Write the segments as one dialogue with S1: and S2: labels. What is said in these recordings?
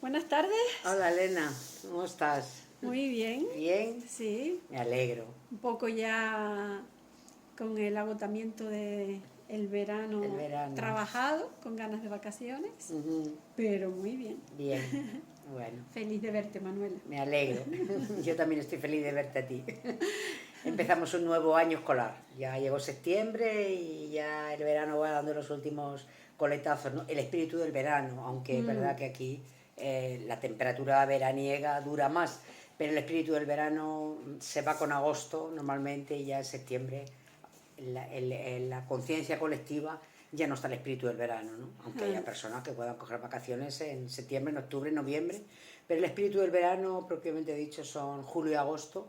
S1: Buenas tardes.
S2: Hola Elena, ¿cómo estás?
S1: Muy bien.
S2: ¿Bien?
S1: Sí,
S2: Me alegro.
S1: un poco ya con el agotamiento de el
S2: El
S1: verano
S2: verano.
S1: trabajado, con ganas de vacaciones,
S2: Ujú.
S1: pero muy bien.
S2: Bien, bueno,
S1: Feliz de verte, Manuela.
S2: me alegro. Yo también estoy feliz de verte a ti. Empezamos un nuevo año escolar. Ya llegó septiembre y ya el verano va dando los últimos coletazos, ¿no? El espíritu del verano, aunque es verdad que aquí la temperatura veraniega dura más, pero el espíritu del verano se va con agosto normalmente y ya en septiembre en la conciencia colectiva ya no está el espíritu del verano, ¿no? Aunque haya personas que puedan coger vacaciones en septiembre, en octubre, en noviembre, pero el espíritu del verano, propiamente dicho, son julio y agosto,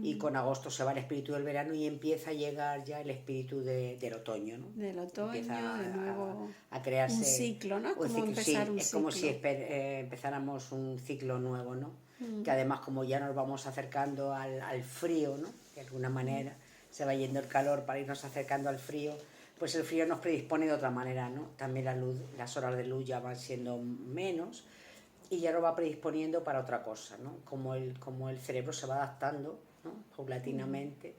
S2: y con agosto se va el espíritu del verano y empieza a llegar ya el espíritu del otoño, ¿no?
S1: Del otoño, de
S2: Empieza
S1: nuevo
S2: a
S1: un
S2: crearse
S1: ciclo, ¿no? Es
S2: un
S1: como
S2: ciclo,
S1: empezar
S2: sí,
S1: un
S2: es como si
S1: ciclo.
S2: empezáramos un ciclo nuevo, ¿no? Que además como ya nos vamos acercando al frío, ¿no? De alguna manera se va yendo el calor para irnos acercando al frío, pues el frío nos predispone de otra manera, ¿no? También la luz, las horas de luz ya van siendo menos y ya nos va predisponiendo para otra cosa, ¿no? Como el cerebro se va adaptando, ¿no? Paulatinamente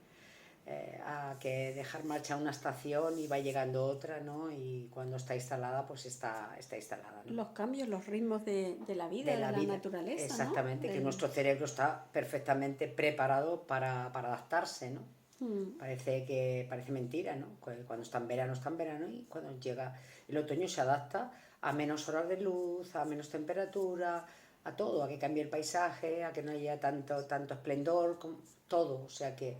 S2: a que dejar marchar una estación y va llegando otra, ¿no? Y cuando está instalada, pues está instalada, ¿no?
S1: Los cambios, los ritmos de la vida,
S2: De
S1: de
S2: la
S1: la
S2: vida,
S1: naturaleza, ¿no?
S2: exactamente, que nuestro cerebro está perfectamente preparado para adaptarse, ¿no? Parece mentira, ¿no? Cuando está en verano y cuando llega el otoño se adapta a menos horas de luz, a menos temperatura, a todo, a que cambie el paisaje, a que no haya tanto esplendor, todo. O sea que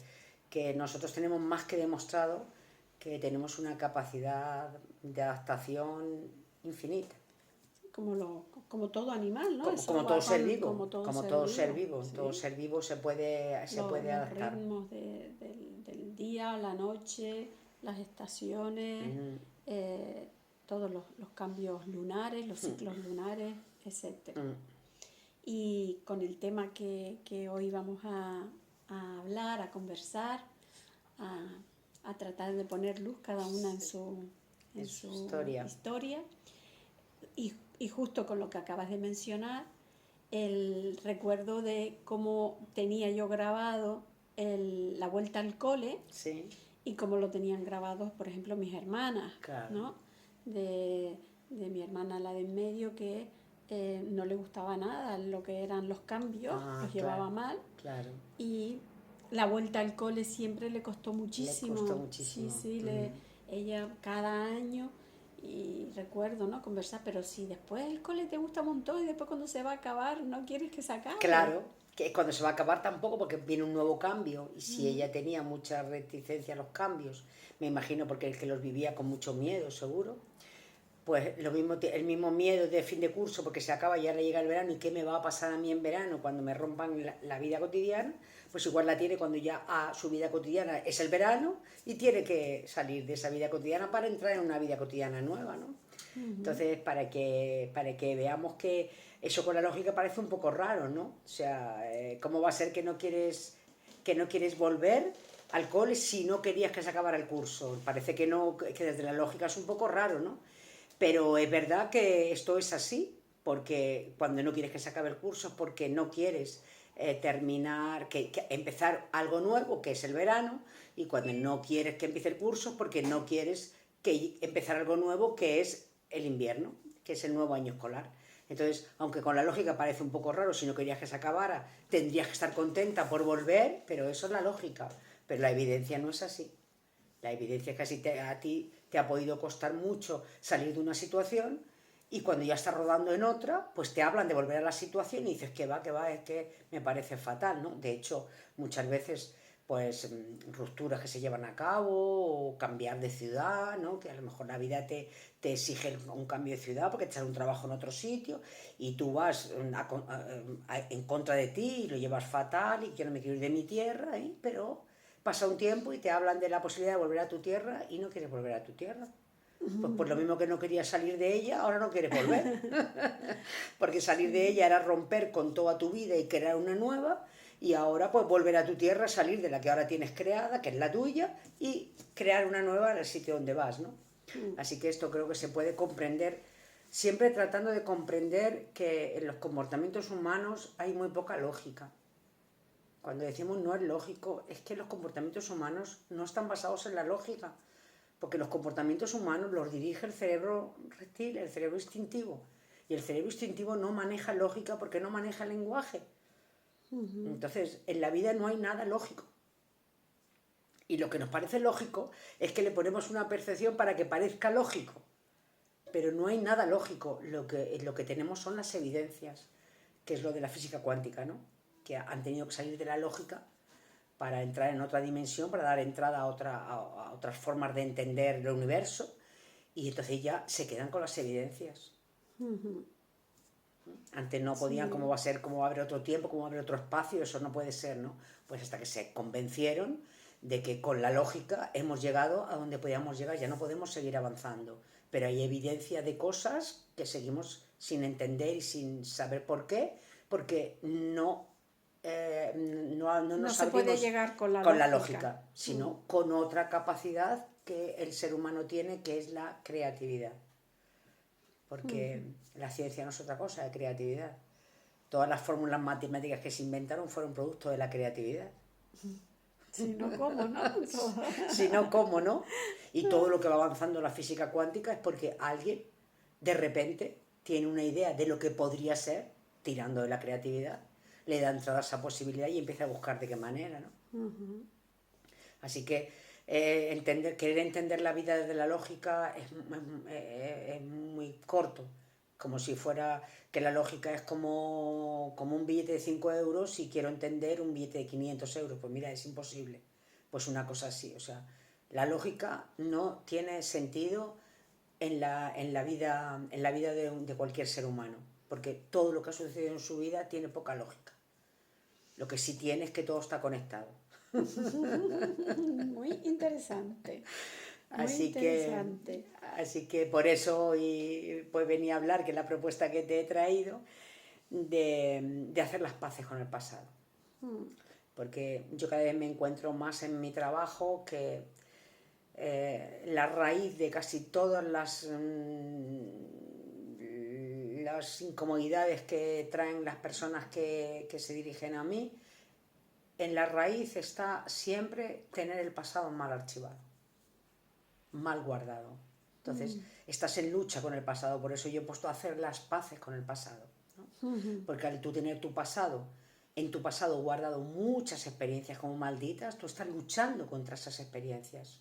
S2: nosotros tenemos más que demostrado que tenemos una capacidad de adaptación infinita.
S1: Como todo animal, ¿no?
S2: Como
S1: Eso
S2: todo
S1: va
S2: ser vivo,
S1: como todo
S2: como
S1: ser
S2: todo ser
S1: vivo,
S2: vivo. Todo
S1: ¿sí?
S2: ser vivo se puede
S1: Los
S2: adaptar.
S1: ritmos del día, la noche, las estaciones,
S2: Ujú.
S1: eh, todos los cambios lunares, los ciclos lunares, etcétera. Y con el tema que hoy vamos a hablar, a conversar, a, a tratar de poner luz cada una en en
S2: En su
S1: su
S2: historia.
S1: historia, y justo con lo que acabas de mencionar, el recuerdo de cómo tenía yo grabado la vuelta al cole
S2: Sí,
S1: y cómo lo tenían grabado, por ejemplo, mis hermanas,
S2: claro.
S1: ¿no? De mi hermana, la de en medio, que no le gustaba nada lo que eran los cambios, los
S2: Claro,
S1: llevaba mal,
S2: claro.
S1: y la vuelta al cole siempre le costó
S2: Le costó
S1: muchísimo. Sí,
S2: muchísimo.
S1: sí, ella cada año, y recuerdo, ¿no? Conversar, pero si después el cole te gusta un montón y después cuando se va a acabar no quieres que se acabe.
S2: Claro, que cuando se va a acabar tampoco, porque viene un nuevo cambio. Y si ella tenía mucha reticencia a los cambios, me imagino porque el que los vivía con mucho miedo, seguro, pues lo mismo, el mismo miedo de fin de curso porque se acaba y ahora llega el verano y qué me va a pasar a mí en verano cuando me rompan la vida cotidiana, pues igual la tiene cuando ya su vida cotidiana es el verano y tiene que salir de esa vida cotidiana para entrar en una vida cotidiana nueva, ¿no? Entonces, para que veamos que eso con la lógica parece un poco raro, ¿no? O sea, ¿cómo va a ser que no quieres volver al cole si no querías que se acabara el curso? Parece que no, que desde la lógica es un poco raro, ¿no? Pero es verdad que esto es así, porque cuando no quieres que se acabe el curso es porque no quieres terminar, que empezar algo nuevo, que es el verano, y cuando no quieres que empiece el curso es porque no quieres empezar algo nuevo, que es el invierno, que es el nuevo año escolar. Entonces, aunque con la lógica parece un poco raro, si no querías que se acabara, tendrías que estar contenta por volver, pero eso es la lógica. Pero la evidencia no es así. La evidencia es que así a ti te ha podido costar mucho salir de una situación y cuando ya estás rodando en otra, pues te hablan de volver a la situación y dices que va, es que me parece fatal, ¿no? De hecho, muchas veces, pues, rupturas que se llevan a cabo o cambiar de ciudad, ¿no? Que a lo mejor la vida te exige un cambio de ciudad porque te sale un trabajo en otro sitio y tú vas en contra de ti y lo llevas fatal y yo no me quiero ir de mi tierra, ¿eh? Pero pasa un tiempo y te hablan de la posibilidad de volver a tu tierra y no quieres volver a tu tierra. Pues por lo mismo que no querías salir de ella, ahora no quieres volver. Porque salir de ella era romper con toda tu vida y crear una nueva, y ahora pues volver a tu tierra, salir de la que ahora tienes creada, que es la tuya, y crear una nueva en el sitio donde vas, ¿no? Así que esto creo que se puede comprender siempre tratando de comprender que en los comportamientos humanos hay muy poca lógica. Cuando decimos no es lógico, es que los comportamientos humanos no están basados en la lógica, porque los comportamientos humanos los dirige el cerebro reptil, el cerebro instintivo, y el cerebro instintivo no maneja lógica porque no maneja el lenguaje. Entonces, en la vida no hay nada lógico. Y lo que nos parece lógico es que le ponemos una percepción para que parezca lógico. Pero no hay nada lógico. Lo que tenemos son las evidencias, que es lo de la física cuántica, ¿no? Que han tenido que salir de la lógica para entrar en otra dimensión, para dar entrada a otras formas de entender el universo. Y entonces ya se quedan con las evidencias. Antes no podían, cómo va a ser, cómo va a haber otro tiempo, cómo va a haber otro espacio, eso no puede ser, ¿no? Pues hasta que se convencieron de que con la lógica hemos llegado a donde podíamos llegar, ya no podemos seguir avanzando. Pero hay evidencia de cosas que seguimos sin entender y sin saber por qué, porque no nos
S1: se puede
S2: abrimos
S1: llegar con la
S2: lógica, sino con otra capacidad que el ser humano tiene, que es la creatividad. Porque la ciencia no es otra cosa de creatividad. Todas las fórmulas matemáticas que se inventaron fueron producto de la creatividad.
S1: Si no, ¿cómo, no?
S2: Si no, ¿cómo, no? Y todo lo que va avanzando la física cuántica es porque alguien, de repente, tiene una idea de lo que podría ser, tirando de la creatividad, le da entrada a esa posibilidad y empieza a buscar de qué manera, ¿no? Así que querer entender la vida desde la lógica es muy corto, como si fuera que la lógica es como un billete de 5 euros y quiero entender un billete de 500 euros. Pues mira, es imposible. Pues una cosa así, o sea, la lógica no tiene sentido en la vida de cualquier ser humano, porque todo lo que ha sucedido en su vida tiene poca lógica. Lo que sí tiene es que todo está conectado.
S1: Muy interesante.
S2: Así que por eso hoy pues venía a hablar, que es la propuesta que te he traído, de hacer las paces con el pasado. Porque yo cada vez me encuentro más en mi trabajo que la raíz de casi todas las incomodidades que traen las personas que se dirigen a mí, en la raíz está siempre tener el pasado mal archivado, mal guardado. Entonces, estás en lucha con el pasado, por eso yo he puesto a hacer las paces con el pasado, ¿no? Porque al tú tener en tu pasado guardado muchas experiencias como malditas, tú estás luchando contra esas experiencias.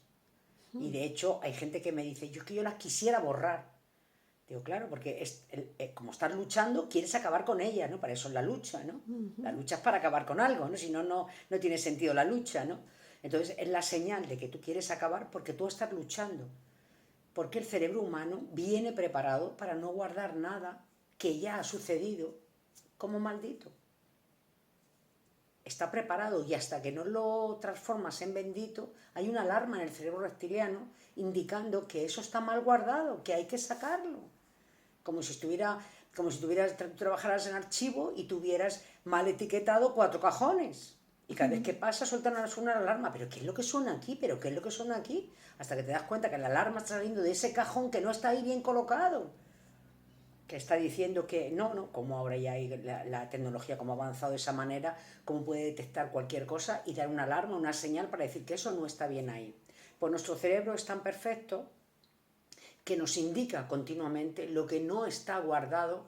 S2: Y de hecho hay gente que me dice, es que yo las quisiera borrar. Digo, claro, porque como estás luchando, quieres acabar con ella, ¿no? Para eso es la lucha, ¿no? La lucha es para acabar con algo, ¿no? Si no, no tiene sentido la lucha, ¿no? Entonces es la señal de que tú quieres acabar porque tú estás luchando. Porque el cerebro humano viene preparado para no guardar nada que ya ha sucedido como maldito. Está preparado y hasta que no lo transformas en bendito, hay una alarma en el cerebro reptiliano indicando que eso está mal guardado, que hay que sacarlo. Como si tú trabajaras en archivo y tuvieras mal etiquetado 4 cajones. Y cada vez que pasa suena una alarma. ¿Pero qué es lo que suena aquí? ¿Pero qué es lo que suena aquí? Hasta que te das cuenta que la alarma está saliendo de ese cajón que no está ahí bien colocado. Que está diciendo que no, como ahora ya hay la tecnología como ha avanzado de esa manera, cómo puede detectar cualquier cosa y dar una alarma, una señal para decir que eso no está bien ahí. Pues nuestro cerebro es tan perfecto que nos indica continuamente lo que no está guardado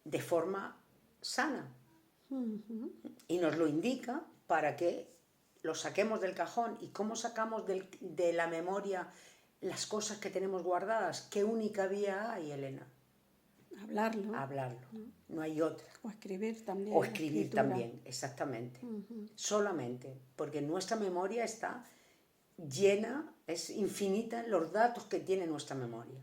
S2: de forma sana. Y nos lo indica para que lo saquemos del cajón. ¿Y cómo sacamos de la memoria las cosas que tenemos guardadas? ¿Qué única vía hay, Elena? Hablarlo. No hay otra.
S1: O escribir también.
S2: O escribir también, exactamente. Solamente, porque nuestra memoria está llena, es infinita los datos que tiene nuestra memoria,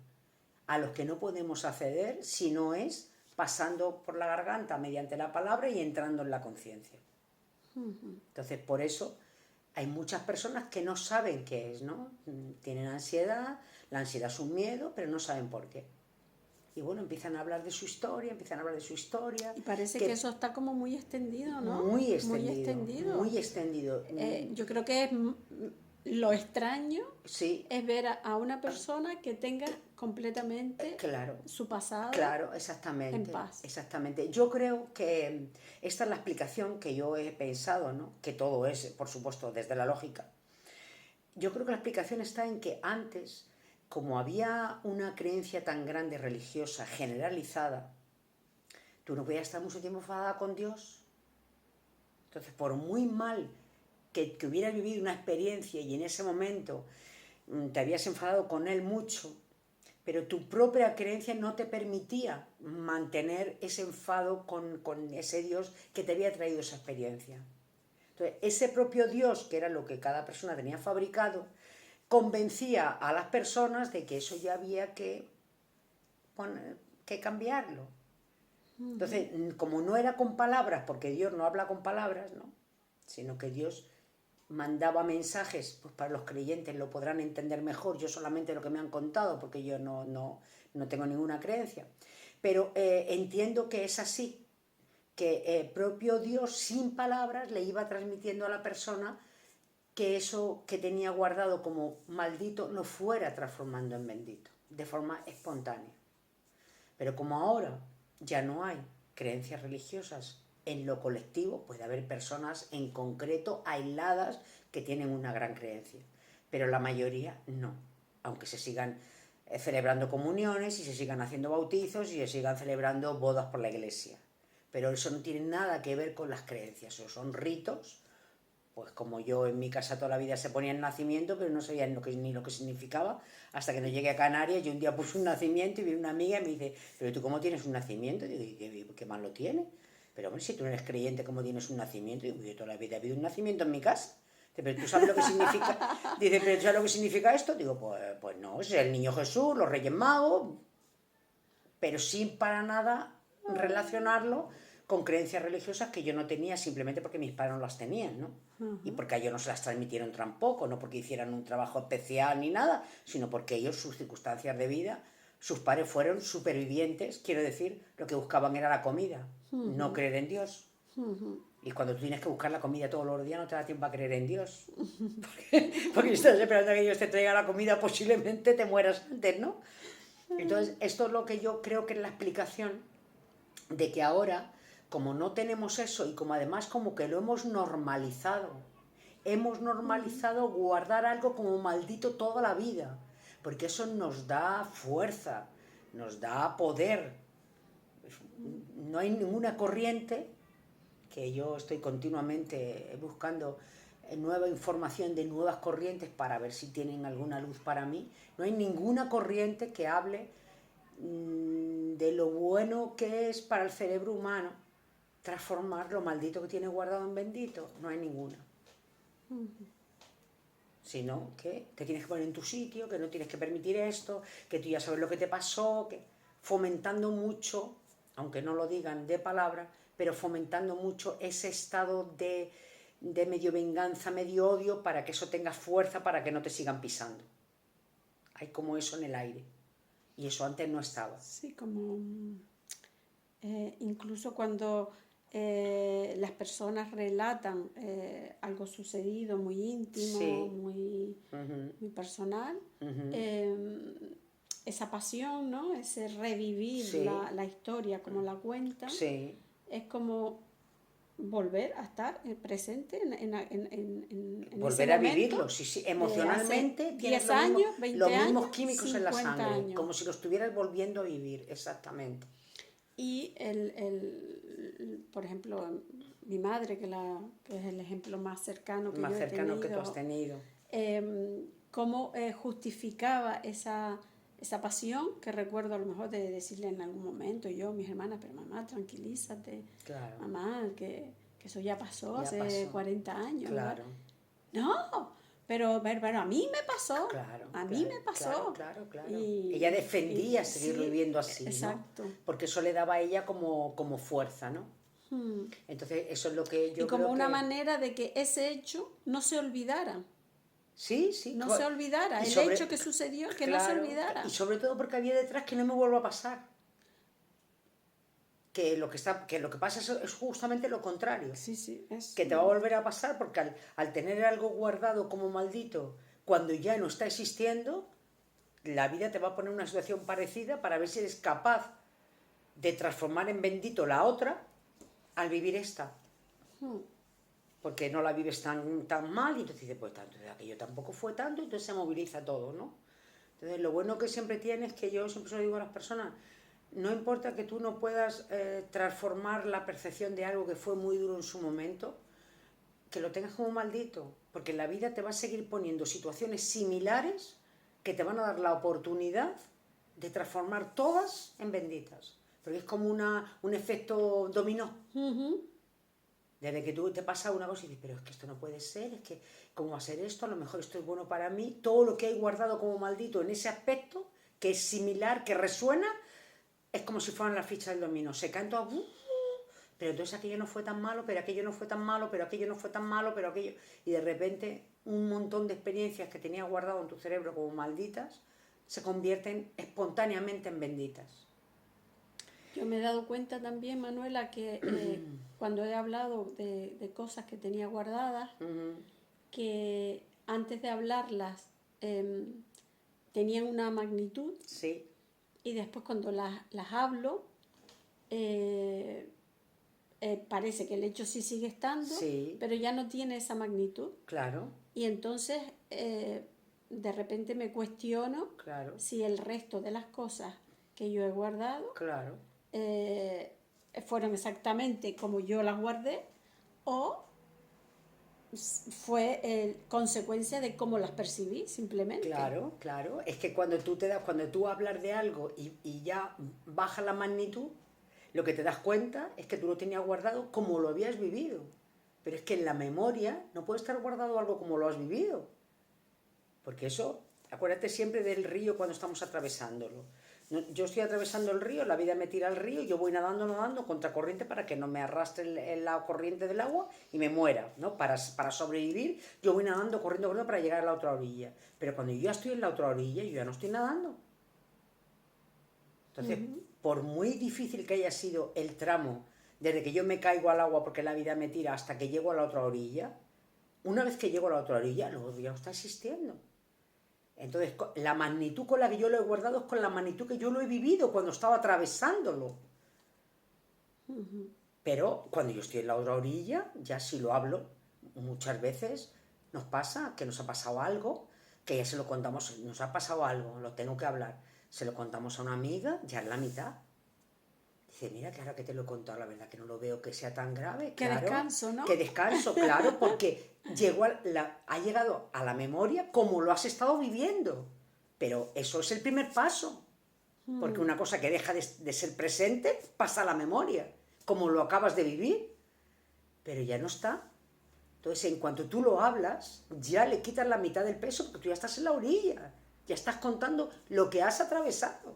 S2: a los que no podemos acceder si no es pasando por la garganta mediante la palabra y entrando en la conciencia. Entonces, por eso hay muchas personas que no saben qué es, ¿no? Tienen ansiedad, la ansiedad es un miedo, pero no saben por qué. Y bueno, empiezan a hablar de su historia,
S1: Y parece que eso está como muy extendido, ¿no?
S2: Muy extendido.
S1: Yo creo que es lo extraño
S2: Sí,
S1: es ver a una persona que tenga completamente
S2: claro.
S1: su pasado
S2: Claro,
S1: en
S2: exactamente,
S1: paz.
S2: exactamente. Yo creo que esta es la explicación que yo he pensado, ¿no? Que todo es, por supuesto, desde la lógica. Yo creo que la explicación está en que antes, como había una creencia tan grande religiosa, generalizada, tú no podías estar mucho tiempo enfadada con Dios. Entonces, por muy mal que hubieras vivido una experiencia y en ese momento te habías enfadado con Él mucho, pero tu propia creencia no te permitía mantener ese enfado con ese Dios que te había traído esa experiencia. Entonces, ese propio Dios, que era lo que cada persona tenía fabricado, convencía a las personas de que eso ya había que cambiarlo. Entonces, como no era con palabras, porque Dios no habla con palabras, ¿no? Sino que Dios mandaba mensajes, pues para los creyentes lo podrán entender mejor, yo solamente lo que me han contado, porque yo no tengo ninguna creencia. Pero entiendo que es así, que propio Dios sin palabras le iba transmitiendo a la persona que eso que tenía guardado como maldito lo fuera transformando en bendito, de forma espontánea. Pero como ahora ya no hay creencias religiosas en lo colectivo, puede haber personas en concreto aisladas que tienen una gran creencia, pero la mayoría no, aunque se sigan celebrando comuniones y se sigan haciendo bautizos y se sigan celebrando bodas por la iglesia. Pero eso no tiene nada que ver con las creencias, eso son ritos. Pues como yo en mi casa toda la vida se ponía el nacimiento, pero no sabía ni lo que significaba, hasta que no llegué a Canarias. Yo un día puse un nacimiento y vi una amiga y me dice, pero ¿tú cómo tienes un nacimiento? Y digo, ¿qué mal lo tiene? Pero hombre, si tú no eres creyente, ¿cómo tienes un nacimiento? Y digo, yo toda la vida he habido un nacimiento en mi casa. Dice, pero ¿tú sabes lo que significa? Dice, ¿pero tú sabes lo que significa esto? Digo, pues no, es el niño Jesús, los Reyes Magos, pero sin para nada relacionarlo con creencias religiosas que yo no tenía simplemente porque mis padres no las tenían, ¿no? Y porque a ellos no se las transmitieron tampoco, no porque hicieran un trabajo especial ni nada, sino porque ellos, sus circunstancias de vida, sus padres fueron supervivientes, quiero decir, lo que buscaban era la comida, no creer en Dios. Y cuando tú tienes que buscar la comida todos los días no te da tiempo a creer en Dios. Porque estás esperando a que Dios te traiga la comida, posiblemente te mueras antes, ¿no? Entonces, esto es lo que yo creo que es la explicación de que ahora, como no tenemos eso y como además como que lo hemos normalizado guardar algo como maldito toda la vida, porque eso nos da fuerza, nos da poder. No hay ninguna corriente, que yo estoy continuamente buscando nueva información de nuevas corrientes para ver si tienen alguna luz para mí, no hay ninguna corriente que hable de lo bueno que es para el cerebro humano transformar lo maldito que tiene guardado en bendito. No hay ninguna. Sino que te tienes que poner en tu sitio, que no tienes que permitir esto, que tú ya sabes lo que te pasó, que fomentando mucho, aunque no lo digan de palabra, pero fomentando mucho ese estado de medio venganza, medio odio, para que eso tenga fuerza, para que no te sigan pisando. Hay como eso en el aire. Y eso antes no estaba.
S1: Sí, como incluso cuando las personas relatan algo sucedido muy íntimo,
S2: Sí.
S1: muy personal, esa pasión, ¿no? Ese revivir
S2: Sí.
S1: la historia como la cuentan,
S2: Sí.
S1: es como volver a estar presente en
S2: volver
S1: ese
S2: a
S1: momento
S2: vivirlo, sí, emocionalmente
S1: hace
S2: tienes
S1: 10 años, 20
S2: los mismos
S1: años,
S2: químicos en la
S1: 50
S2: sangre,
S1: años.
S2: como si lo estuvieras volviendo a vivir, exactamente.
S1: Y por ejemplo, mi madre, que es el ejemplo más cercano que
S2: Más
S1: yo he
S2: cercano
S1: tenido,
S2: que tú has tenido.
S1: cómo justificaba esa pasión, que recuerdo a lo mejor de decirle en algún momento, yo, mis hermanas, pero mamá, tranquilízate,
S2: Claro.
S1: mamá, que eso ya pasó
S2: Ya
S1: hace
S2: pasó.
S1: 40 años.
S2: Claro.
S1: No, pero a mí me pasó.
S2: Claro,
S1: a mí me pasó.
S2: Claro.
S1: Y,
S2: Ella defendía seguirlo
S1: sí,
S2: viviendo así,
S1: exacto.
S2: ¿no? Porque eso le daba a ella como fuerza, ¿no? Entonces, eso es lo que yo
S1: y como
S2: creo
S1: una
S2: que...
S1: manera de que ese hecho no se olvidara.
S2: Sí.
S1: No se olvidara. El hecho que sucedió, que no se olvidara.
S2: Y sobre todo porque había detrás que no me vuelva a pasar. que lo que pasa es justamente lo contrario.
S1: Sí, es...
S2: Que te va a volver a pasar porque al tener algo guardado como maldito, cuando ya no está existiendo, la vida te va a poner una situación parecida para ver si eres capaz de transformar en bendito la otra al vivir esta. Porque no la vives tan mal y entonces dices, pues tanto, aquello tampoco fue tanto, entonces se moviliza todo, ¿no? Entonces lo bueno que siempre tienes, que yo siempre se lo digo a las personas, no importa que tú no puedas transformar la percepción de algo que fue muy duro en su momento, que lo tengas como maldito, porque la vida te va a seguir poniendo situaciones similares que te van a dar la oportunidad de transformar todas en benditas. Porque es como un efecto dominó. Desde que tú te pasa una cosa y dices, pero es que esto no puede ser, es que ¿cómo va a ser esto? A lo mejor esto es bueno para mí. Todo lo que hay guardado como maldito en ese aspecto, que es similar, que resuena, es como si fueran las fichas del dominó. Se caen todas, pero entonces aquello no fue tan malo, pero aquello no fue tan malo, pero aquello no fue tan malo, pero aquello... Y de repente un montón de experiencias que tenías guardado en tu cerebro como malditas se convierten espontáneamente en benditas.
S1: Yo me he dado cuenta también, Manuela, que cuando he hablado de cosas que tenía guardadas, que antes de hablarlas tenían una magnitud,
S2: sí.
S1: Y después cuando las hablo, parece que el hecho sí sigue estando,
S2: sí.
S1: Pero ya no tiene esa magnitud.
S2: Claro.
S1: Y entonces de repente me cuestiono
S2: claro.
S1: si el resto de las cosas que yo he guardado
S2: claro.
S1: Fueron exactamente como yo las guardé o fue consecuencia de cómo las percibí simplemente.
S2: Claro. Es que cuando tú hablas de algo y ya baja la magnitud, lo que te das cuenta es que tú lo tenías guardado como lo habías vivido. Pero es que en la memoria no puede estar guardado algo como lo has vivido. Porque eso, acuérdate siempre del río cuando estamos atravesándolo. Yo estoy atravesando el río, la vida me tira al río, yo voy nadando contra corriente para que no me arrastre la corriente del agua y me muera, ¿no? Para sobrevivir, yo voy nadando, corriendo para llegar a la otra orilla. Pero cuando yo ya estoy en la otra orilla, yo ya no estoy nadando. Entonces, por muy difícil que haya sido el tramo, desde que yo me caigo al agua porque la vida me tira hasta que llego a la otra orilla, una vez que llego a la otra orilla, luego ya no está existiendo. Entonces, la magnitud con la que yo lo he guardado es con la magnitud que yo lo he vivido cuando estaba atravesándolo. Pero cuando yo estoy en la otra orilla, ya si lo hablo, muchas veces nos pasa que nos ha pasado algo, que ya se lo contamos, nos ha pasado algo, lo tengo que hablar. Se lo contamos a una amiga, ya en la mitad. Dice, mira, que ahora que te lo he contado, la verdad que no lo veo que sea tan grave.
S1: Qué descanso, ¿no?
S2: Qué descanso, claro, porque ha llegado a la memoria como lo has estado viviendo. Pero eso es el primer paso. Porque una cosa que deja de ser presente pasa a la memoria, como lo acabas de vivir. Pero ya no está. Entonces, en cuanto tú lo hablas, ya le quitas la mitad del peso porque tú ya estás en la orilla. Ya estás contando lo que has atravesado.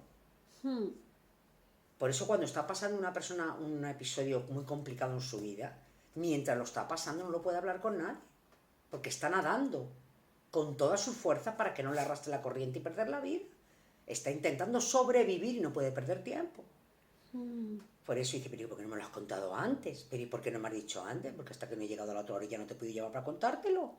S2: Por eso cuando está pasando una persona un episodio muy complicado en su vida, mientras lo está pasando no lo puede hablar con nadie, porque está nadando con todas sus fuerzas para que no le arrastre la corriente y perder la vida. Está intentando sobrevivir y no puede perder tiempo. Por eso dice, pero ¿por qué no me lo has contado antes? ¿Pero y por qué no me has dicho antes? Porque hasta que no he llegado a la otra orilla no te he podido llevar para contártelo.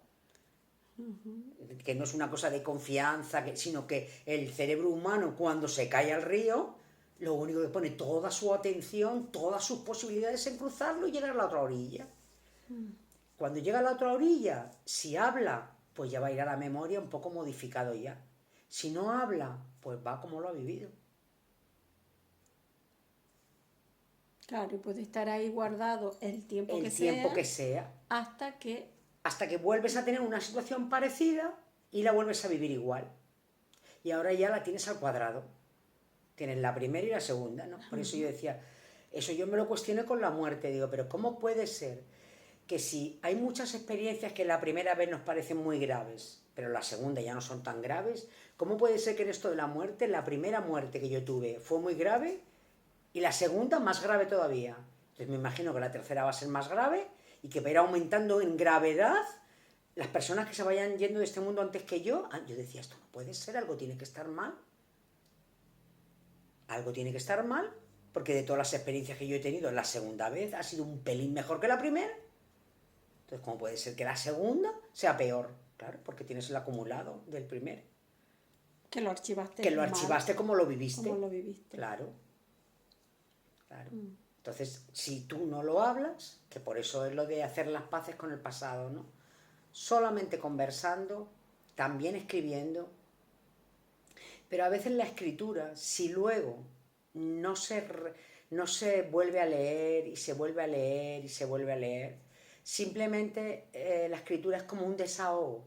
S2: Que no es una cosa de confianza, sino que el cerebro humano cuando se cae al río, lo único que pone toda su atención, todas sus posibilidades en cruzarlo y llegar a la otra orilla. Cuando llega a la otra orilla, si habla, pues ya va a ir a la memoria un poco modificado ya. Si no habla, pues va como lo ha vivido.
S1: Claro, y puede estar ahí guardado el tiempo
S2: que sea.
S1: Hasta que
S2: vuelves a tener una situación parecida y la vuelves a vivir igual. Y ahora ya la tienes al cuadrado. Tienes la primera y la segunda, ¿no? Por eso yo decía, eso yo me lo cuestioné con la muerte. Digo, pero ¿cómo puede ser que si hay muchas experiencias que la primera vez nos parecen muy graves, pero la segunda ya no son tan graves? ¿Cómo puede ser que en esto de la muerte, la primera muerte que yo tuve fue muy grave y la segunda más grave todavía? Entonces me imagino que la tercera va a ser más grave y que va a ir aumentando en gravedad las personas que se vayan yendo de este mundo antes que yo. Yo decía, esto no puede ser, algo tiene que estar mal. Algo tiene que estar mal. porque de todas las experiencias que yo he tenido, la segunda vez ha sido un pelín mejor que la primera. Entonces, ¿cómo puede ser que la segunda sea peor? Claro, porque tienes el acumulado del primero.
S1: Que lo archivaste
S2: Que lo
S1: mal,
S2: archivaste como lo viviste.
S1: como lo viviste.
S2: Claro. Entonces, si tú no lo hablas, que por eso es lo de hacer las paces con el pasado, ¿no? Solamente conversando, también escribiendo, pero a veces la escritura, si luego no se vuelve a leer y se vuelve a leer y se vuelve a leer, simplemente la escritura es como un desahogo.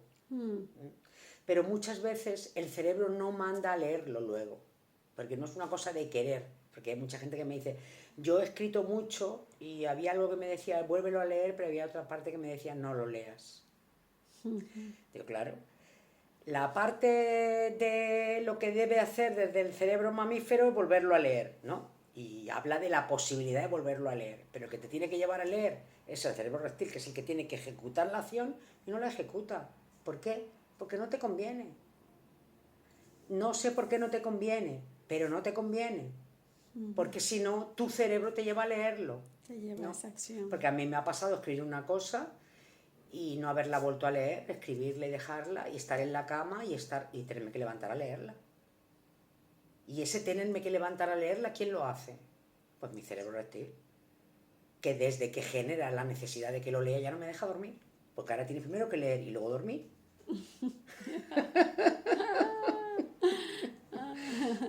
S2: Pero muchas veces el cerebro no manda a leerlo luego, porque no es una cosa de querer, porque hay mucha gente que me dice, yo he escrito mucho y había algo que me decía, vuélvelo a leer, pero había otra parte que me decía, no lo leas. Digo, claro, la parte de lo que debe hacer desde el cerebro mamífero es volverlo a leer, ¿no? Y habla de la posibilidad de volverlo a leer, pero el que te tiene que llevar a leer es el cerebro reptil, que es el que tiene que ejecutar la acción y no la ejecuta. ¿Por qué? Porque no te conviene. No sé por qué no te conviene, pero no te conviene. Porque si no, tu cerebro te lleva a leerlo.
S1: Te lleva
S2: ¿no?
S1: a esa acción.
S2: Porque a mí me ha pasado escribir una cosa y no haberla vuelto a leer, escribirla y dejarla, y estar en la cama y tenerme que levantar a leerla. Y ese tenerme que levantar a leerla, ¿quién lo hace? Pues mi cerebro reptil, que desde que genera la necesidad de que lo lea ya no me deja dormir. Porque ahora tienes primero que leer y luego dormir.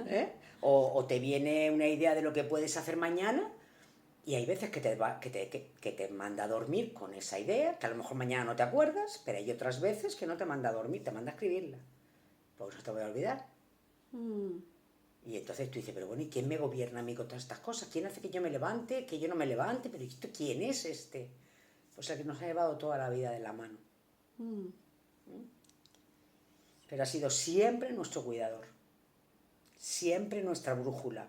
S2: ¿Eh? O te viene una idea de lo que puedes hacer mañana y hay veces que te manda a dormir con esa idea, que a lo mejor mañana no te acuerdas, pero hay otras veces que no te manda a dormir, te manda a escribirla. Pues no te voy a olvidar. Y entonces tú dices, pero bueno, ¿y quién me gobierna a mí con todas estas cosas? ¿Quién hace que yo me levante, que yo no me levante? ¿Pero esto quién es este? Pues el que nos ha llevado toda la vida de la mano. Pero ha sido siempre nuestro cuidador. Siempre nuestra brújula.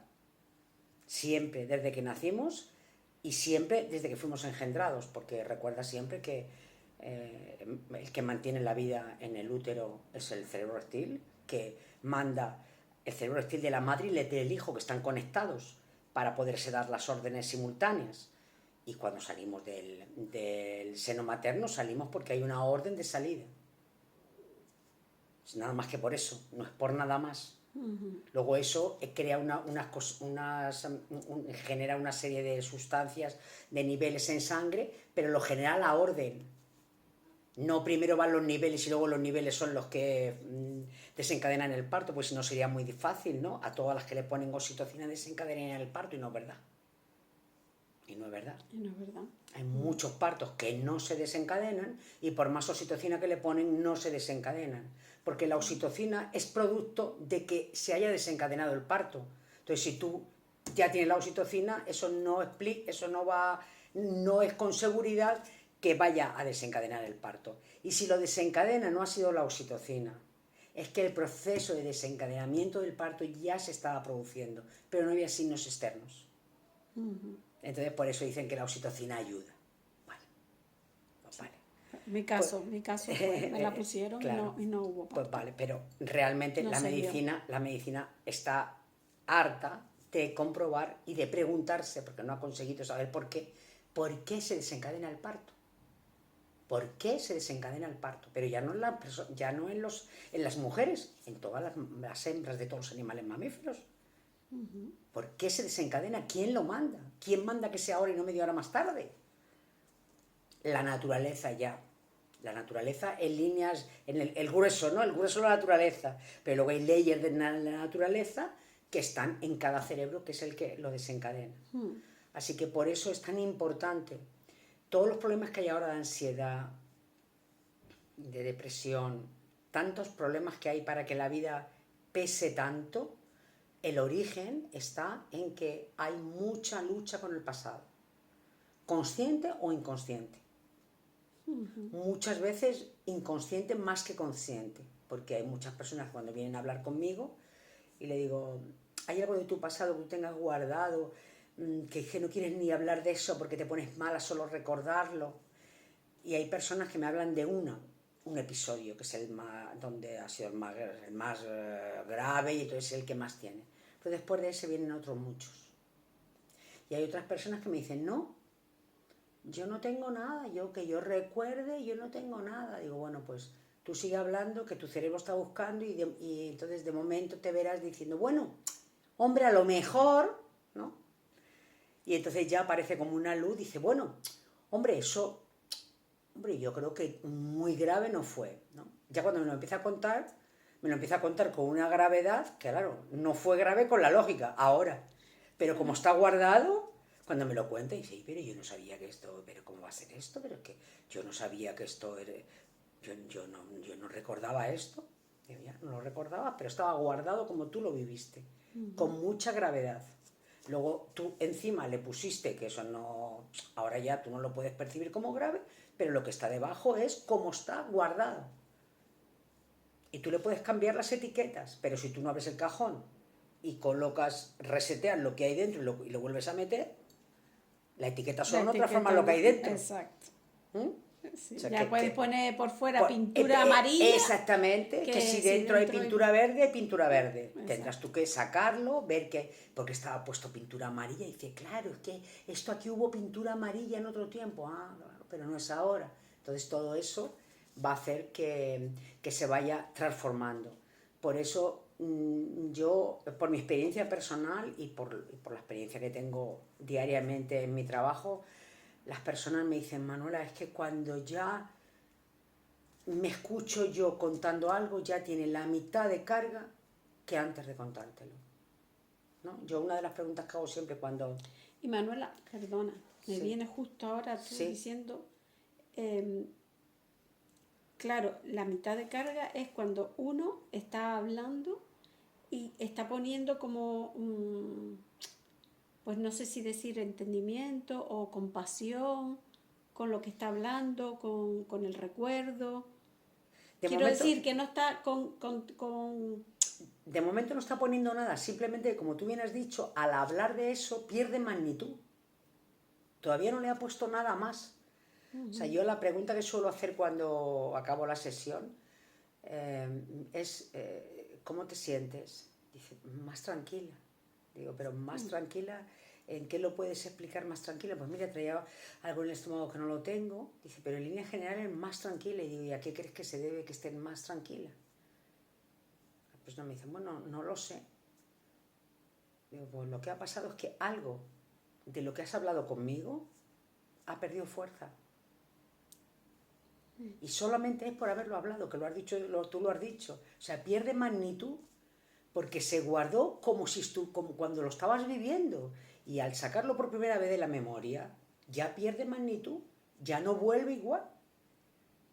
S2: Siempre, desde que nacimos y siempre desde que fuimos engendrados, porque recuerda siempre que el que mantiene la vida en el útero es el cerebro reptil, que manda el cerebro reptil de la madre y el del hijo, que están conectados para poderse dar las órdenes simultáneas. Y cuando salimos del seno materno, salimos porque hay una orden de salida. Es nada más que por eso, no es por nada más. Luego eso crea genera una serie de sustancias, de niveles en sangre, pero lo genera la orden. No primero van los niveles y luego los niveles son los que desencadenan el parto, pues si no sería muy fácil, ¿no? A todas las que le ponen oxitocina desencadenan el parto y no es verdad. Y no es verdad.
S1: Y no es verdad.
S2: Hay muchos partos que no se desencadenan y por más oxitocina que le ponen no se desencadenan. Porque la oxitocina es producto de que se haya desencadenado el parto. Entonces, si tú ya tienes la oxitocina, eso no es con seguridad que vaya a desencadenar el parto. Y si lo desencadena no ha sido la oxitocina, es que el proceso de desencadenamiento del parto ya se estaba produciendo, pero no había signos externos. Entonces, por eso dicen que la oxitocina ayuda. Vale. Pues vale.
S1: Mi caso pues, me la pusieron
S2: claro,
S1: y no hubo parto.
S2: Pues vale, pero realmente
S1: No
S2: la
S1: se dio.
S2: medicina está harta de comprobar y de preguntarse, porque no ha conseguido saber por qué se desencadena el parto. ¿Por qué se desencadena el parto? Pero ya no en las mujeres, en todas las hembras de todos los animales mamíferos. ¿Por qué se desencadena? ¿Quién lo manda? ¿Quién manda que sea ahora y no media hora más tarde? La naturaleza ya. La naturaleza en líneas, en el grueso, ¿no? El grueso de la naturaleza. Pero luego hay leyes de la naturaleza que están en cada cerebro, que es el que lo desencadena. Así que por eso es tan importante. Todos los problemas que hay ahora de ansiedad, de depresión, tantos problemas que hay para que la vida pese tanto, el origen está en que hay mucha lucha con el pasado, consciente o inconsciente. Muchas veces inconsciente más que consciente, porque hay muchas personas cuando vienen a hablar conmigo y le digo, ¿hay algo de tu pasado que tú tengas guardado, que no quieres ni hablar de eso porque te pones mala solo recordarlo? Y hay personas que me hablan de un episodio que es donde ha sido el más grave y entonces es el que más tiene. Pero después de ese vienen otros muchos. Y hay otras personas que me dicen, no, yo no tengo nada, que yo recuerde, yo no tengo nada. Digo, bueno, pues tú sigue hablando, que tu cerebro está buscando y entonces de momento te verás diciendo, bueno, hombre, a lo mejor, ¿no? Y entonces ya aparece como una luz, dice, bueno, hombre, eso, hombre, yo creo que muy grave no fue, ¿no? Ya cuando me lo empieza a contar con una gravedad, que claro, no fue grave con la lógica, ahora. Pero como está guardado, cuando me lo cuenta, dice, pero yo no sabía que esto, pero ¿cómo va a ser esto? Pero es que yo no sabía que esto era, yo no recordaba esto. Digo, ya, no lo recordaba, pero estaba guardado como tú lo viviste, con mucha gravedad. Luego tú encima le pusiste que eso no, ahora ya tú no lo puedes percibir como grave, pero lo que está debajo es cómo está guardado. Y tú le puedes cambiar las etiquetas, pero si tú no abres el cajón y colocas, reseteas lo que hay dentro y lo vuelves a meter, la etiqueta solo no transforma lo que hay dentro.
S1: Exacto.
S2: ¿Mm?
S1: Sí,
S2: O sea,
S1: ya puedes poner por fuera
S2: pues,
S1: pintura amarilla.
S2: exactamente, que si dentro hay pintura verde, hay pintura verde. Exacto. Tendrás tú que sacarlo, ver que, porque estaba puesto pintura amarilla, y dice, claro, es que esto aquí hubo pintura amarilla en otro tiempo, claro, pero no es ahora. Entonces todo eso va a hacer que se vaya transformando. Por eso yo, por mi experiencia personal y por la experiencia que tengo diariamente en mi trabajo, las personas me dicen, Manuela, es que cuando ya me escucho yo contando algo, ya tiene la mitad de carga que antes de contártelo, ¿no? Yo una de las preguntas que hago siempre cuando...
S1: Y Manuela, perdona, me
S2: sí.
S1: viene justo ahora tú
S2: sí.
S1: diciendo, claro, la mitad de carga es cuando uno está hablando y está poniendo como, pues no sé si decir entendimiento o compasión con lo que está hablando, con el recuerdo. Quiero decir que no está
S2: De momento no está poniendo nada, simplemente, como tú bien has dicho, al hablar de eso pierde magnitud. Todavía no le ha puesto nada más. O sea, yo la pregunta que suelo hacer cuando acabo la sesión es, ¿cómo te sientes? Dice, más tranquila. Digo, pero más tranquila, ¿en qué lo puedes explicar más tranquila? Pues mira, traía algo en el estómago que no lo tengo. Dice, pero en línea general es más tranquila. Y digo, ¿y a qué crees que se debe que esté más tranquila? Pues no, me dicen, bueno, no lo sé. Digo, pues lo que ha pasado es que algo de lo que has hablado conmigo ha perdido fuerza. Y solamente es por haberlo hablado, que lo has dicho, tú lo has dicho. O sea, pierde magnitud porque se guardó como cuando lo estabas viviendo. Y al sacarlo por primera vez de la memoria, ya pierde magnitud, ya no vuelve igual.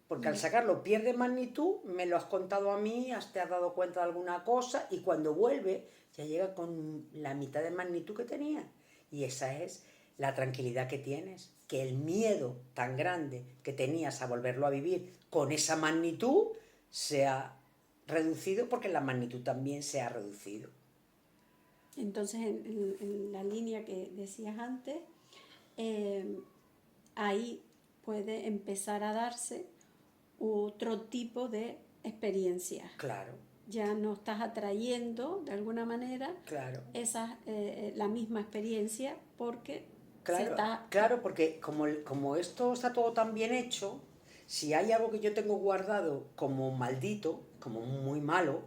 S2: Porque al sacarlo pierde magnitud, me lo has contado a mí, te has dado cuenta de alguna cosa, y cuando vuelve ya llega con la mitad de magnitud que tenía. Y esa es la tranquilidad que tienes, que el miedo tan grande que tenías a volverlo a vivir con esa magnitud se ha reducido, porque la magnitud también se ha reducido.
S1: Entonces, en la línea que decías antes, ahí puede empezar a darse otro tipo de experiencias.
S2: Claro.
S1: Ya no estás atrayendo de alguna manera
S2: claro.
S1: La misma experiencia porque
S2: Claro, porque como esto está todo tan bien hecho, si hay algo que yo tengo guardado como maldito, como muy malo,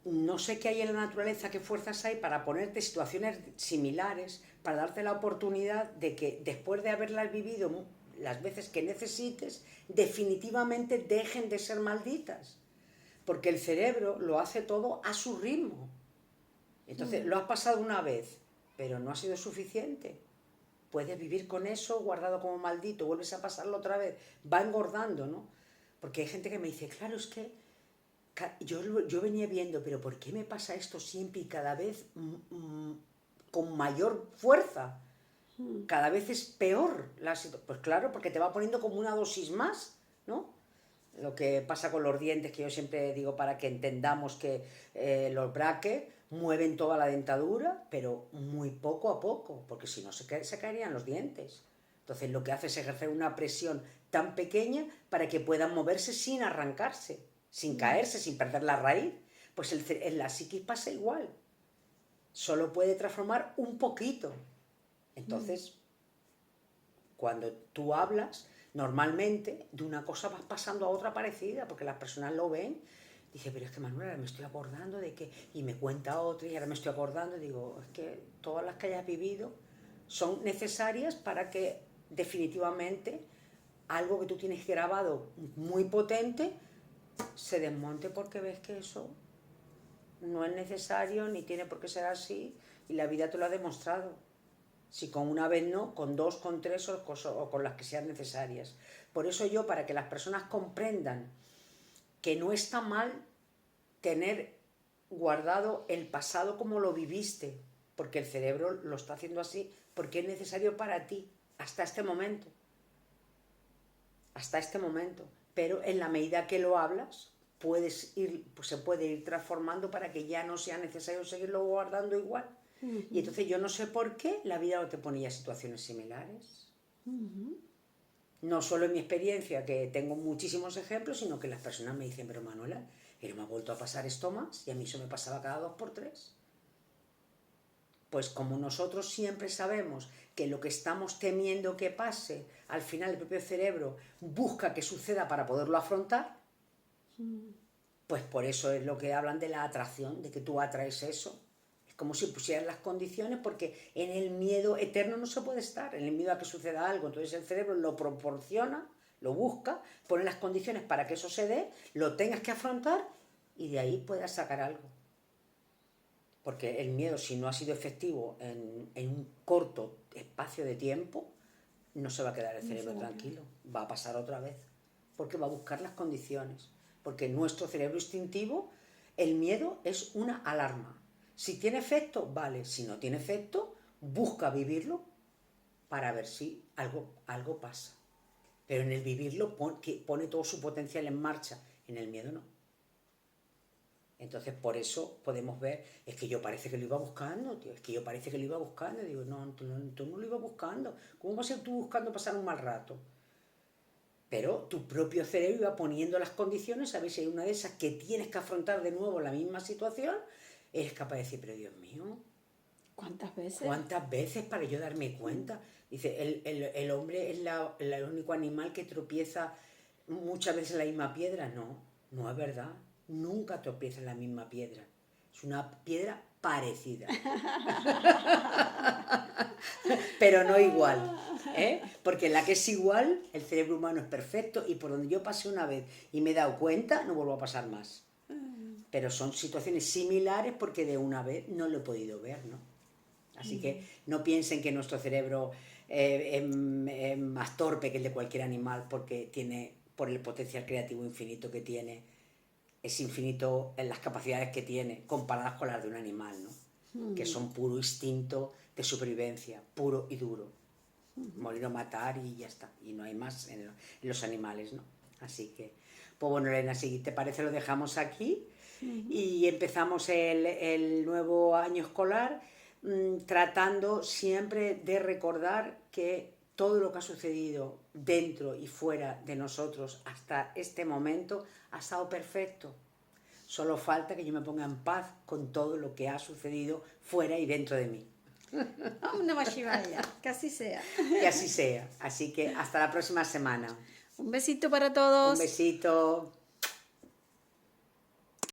S2: no sé qué hay en la naturaleza, qué fuerzas hay para ponerte situaciones similares, para darte la oportunidad de que después de haberlas vivido las veces que necesites, definitivamente dejen de ser malditas. Porque el cerebro lo hace todo a su ritmo. Entonces, lo has pasado una vez, pero no ha sido suficiente. Puedes vivir con eso guardado como maldito, vuelves a pasarlo otra vez, va engordando, ¿no? Porque hay gente que me dice, claro, es que yo venía viendo, pero ¿por qué me pasa esto siempre y cada vez con mayor fuerza? Cada vez es peor la situación. Pues claro, porque te va poniendo como una dosis más, ¿no? Lo que pasa con los dientes, que yo siempre digo para que entendamos que los brackets mueven toda la dentadura, pero muy poco a poco, porque si no se caerían los dientes. Entonces lo que hace es ejercer una presión tan pequeña para que puedan moverse sin arrancarse, sin caerse, sin perder la raíz. Pues en la psiquis pasa igual. Solo puede transformar un poquito. Entonces, cuando tú hablas, normalmente de una cosa vas pasando a otra parecida, porque las personas lo ven. Dice, pero es que Manuel, ahora me estoy acordando de que... Y me cuenta otra y ahora me estoy acordando. Digo, es que todas las que hayas vivido son necesarias para que definitivamente algo que tú tienes grabado muy potente se desmonte, porque ves que eso no es necesario ni tiene por qué ser así y la vida te lo ha demostrado. Si con una vez no, con dos, con tres o con las que sean necesarias. Por eso yo, para que las personas comprendan que no está mal tener guardado el pasado como lo viviste, porque el cerebro lo está haciendo así, porque es necesario para ti, hasta este momento. Hasta este momento. Pero en la medida que lo hablas, se puede ir transformando para que ya no sea necesario seguirlo guardando igual. Y entonces yo no sé por qué la vida no te ponía situaciones similares. No solo en mi experiencia, que tengo muchísimos ejemplos, sino que las personas me dicen, pero Manuela, pero me ha vuelto a pasar esto más, y a mí eso me pasaba cada 2 por 3. Pues como nosotros siempre sabemos que lo que estamos temiendo que pase, al final el propio cerebro busca que suceda para poderlo afrontar, pues por eso es lo que hablan de la atracción, de que tú atraes eso. Es como si pusieras las condiciones, porque en el miedo eterno no se puede estar, en el miedo a que suceda algo. Entonces el cerebro lo proporciona, lo busca, pone las condiciones para que eso se dé, lo tengas que afrontar y de ahí puedas sacar algo. Porque el miedo, si no ha sido efectivo en un corto espacio de tiempo, no se va a quedar el cerebro tranquilo, va a pasar otra vez, porque va a buscar las condiciones. Porque nuestro cerebro instintivo, el miedo es una alarma. Si tiene efecto, vale. Si no tiene efecto, busca vivirlo para ver si algo pasa. Pero en el vivirlo pone todo su potencial en marcha. En el miedo no. Entonces por eso podemos ver, es que yo parece que lo iba buscando, tío, es que yo parece que lo iba buscando. Digo, no, tú no lo ibas buscando. ¿Cómo vas a ser tú buscando pasar un mal rato? Pero tu propio cerebro iba poniendo las condiciones, a ver si hay una de esas que tienes que afrontar de nuevo la misma situación, eres capaz de decir, pero Dios mío,
S1: ¿cuántas veces?
S2: ¿Cuántas veces para yo darme cuenta? Dice, el hombre es el único animal que tropieza muchas veces en la misma piedra. No, no es verdad. Nunca tropieza en la misma piedra. Es una piedra parecida. Pero no igual. Porque en la que es igual, el cerebro humano es perfecto y por donde yo pasé una vez y me he dado cuenta, no vuelvo a pasar más. Pero son situaciones similares porque de una vez no lo he podido ver, ¿no? Así que no piensen que nuestro cerebro es más torpe que el de cualquier animal, porque por el potencial creativo infinito que tiene, es infinito en las capacidades que tiene comparadas con las de un animal, ¿no? Que son puro instinto de supervivencia, puro y duro. Morir o matar y ya está. Y no hay más en los animales, ¿no? Así que, pues bueno, Elena, si te parece lo dejamos aquí y empezamos el nuevo año escolar tratando siempre de recordar que todo lo que ha sucedido dentro y fuera de nosotros hasta este momento ha estado perfecto. Solo falta que yo me ponga en paz con todo lo que ha sucedido fuera y dentro de mí.
S1: Om Namah Shivaya, que así sea.
S2: Que así sea. Así que hasta la próxima semana.
S1: Un besito para todos.
S2: Un besito.